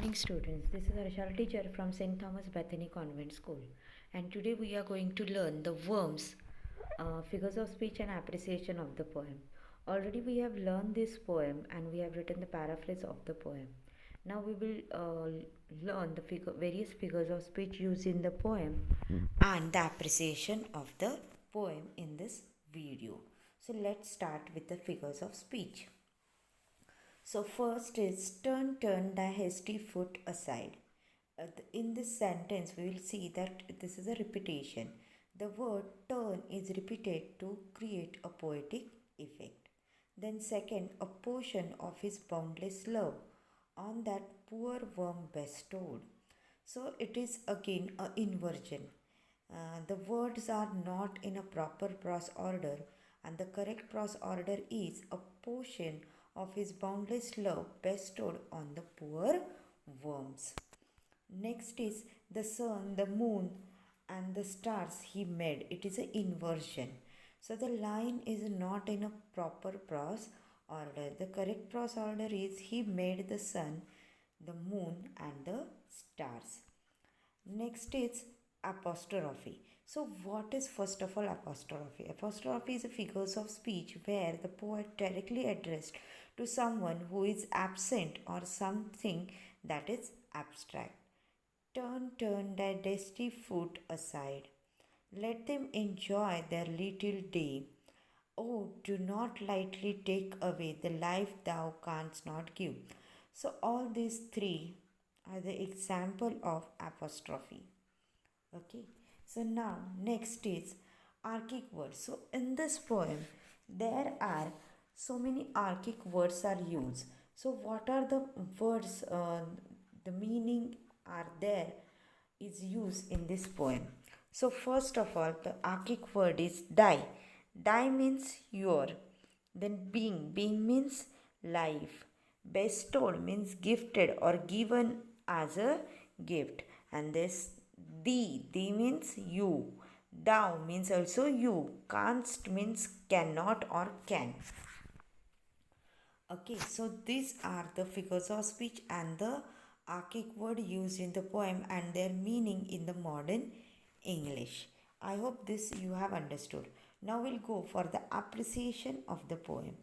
morning, students. This is Arshal teacher from St. Thomas Bethany Convent School, and today we are going to learn the worms, figures of speech, and appreciation of the poem. Already we have learned this poem and we have written the paraphrase of the poem. Now we will learn the various figures of speech used in the poem and the appreciation of the poem in this video. So let's start with the figures of speech. So first is turn thy hasty foot aside. In this sentence we will see that this is a repetition. The word turn is repeated to create a poetic effect. Then second, a portion of his boundless love on that poor worm bestowed. So it is again a inversion. The words are not in a proper prose order, and the correct prose order is a portion of his boundless love bestowed on the poor worms. Next is the sun, the moon, and the stars he made. It is an inversion. So the line is not in a proper prose order. The correct prose order is he made the sun, the moon, and the stars. Next is apostrophe. So what is first of all apostrophe? Apostrophe is a figures of speech where the poet directly addressed to someone who is absent or something that is abstract. Turn thy dusty foot aside. Let them enjoy their little day. Oh, do not lightly take away the life thou canst not give. So all these three are the example of apostrophe. Okay, so now next is archic words. So in this poem there are so many archic words are used. So what are the words, the meaning are there is used in this poem. So first of all, the archic word is die. Die means your. Then being means life. Bestowed means gifted or given as a gift. And this thee means you. Thou means also you. Canst means cannot or can. Okay, so these are the figures of speech and the archaic word used in the poem and their meaning in the modern English. I hope this you have understood. Now we'll go for the appreciation of the poem.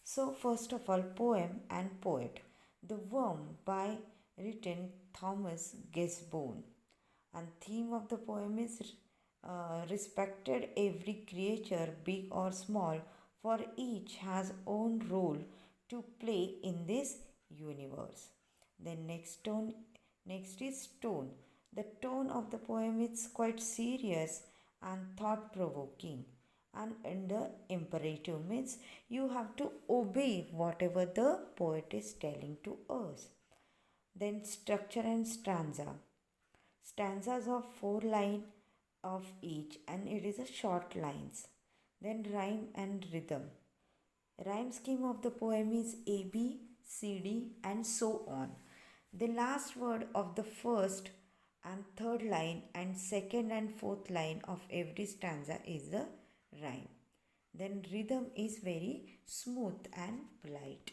So first of all, poem and poet. The Worm by written Thomas Gisborne. And theme of the poem is respected every creature, big or small, for each has own role to play in this universe. Then next is tone. The tone of the poem is quite serious and thought provoking. And in the imperative means you have to obey whatever the poet is telling to us. Then structure and stanza. Stanzas of 4 lines of each and it is a short lines. Then rhyme and rhythm. Rhyme scheme of the poem is A, B, C, D and so on. The last word of the first and third line and second and fourth line of every stanza is the rhyme. Then rhythm is very smooth and polite.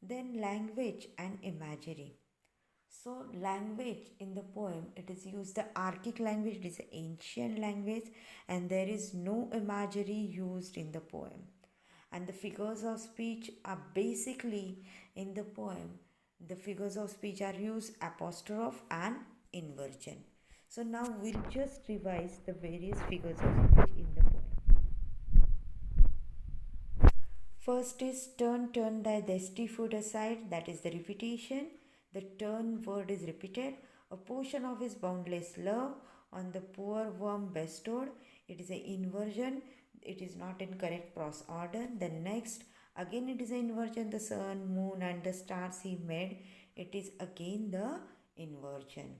Then language and imagery. So language in the poem, it is used the archaic language, it is an ancient language and there is no imagery used in the poem. And the figures of speech are basically in the poem, the figures of speech are used apostrophe and inversion. So now we'll just revise the various figures of speech in the poem. First is turn thy dusty foot aside, that is the repetition. The turn word is repeated. A portion of his boundless love on the poor worm bestowed. It is an inversion. It is not in correct prose order. The next, again it is an inversion. The sun, moon and the stars he made. It is again the inversion.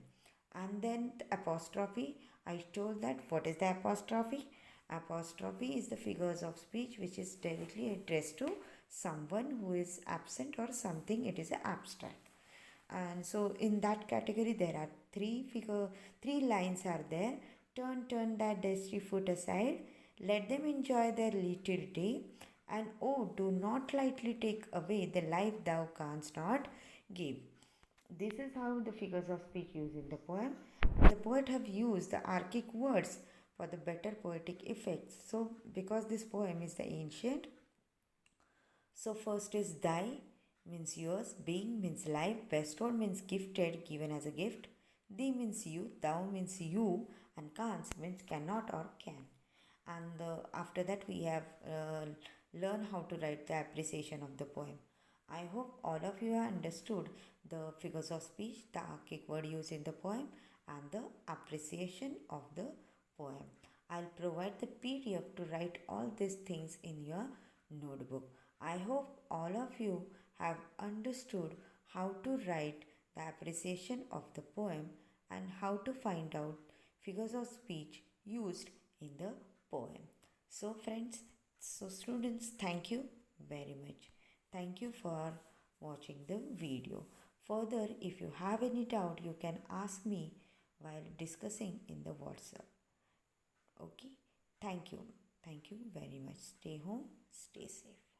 And then the apostrophe. I told that what is the apostrophe? Apostrophe is the figures of speech which is directly addressed to someone who is absent or something. It is an abstract. And so in that category there are three lines are there. Turn thy dusty foot aside, let them enjoy their little day, and oh, do not lightly take away the life thou canst not give. This is how the figures of speech used in the poem. The poet have used the archaic words for the better poetic effects. So because this poem is the ancient, so first is thy means yours, being means life, bestowed means gifted, given as a gift, thee means you, thou means you, and canst means cannot or can. And after that we have learned how to write the appreciation of the poem. I hope all of you have understood the figures of speech, the archaic word used in the poem, and the appreciation of the poem. I'll provide the PDF to write all these things in your notebook. I hope all of you have understood how to write the appreciation of the poem and how to find out figures of speech used in the poem. So friends, so students, thank you very much. Thank you for watching the video. Further, if you have any doubt, you can ask me while discussing in the WhatsApp. Okay, thank you. Thank you very much. Stay home, stay safe.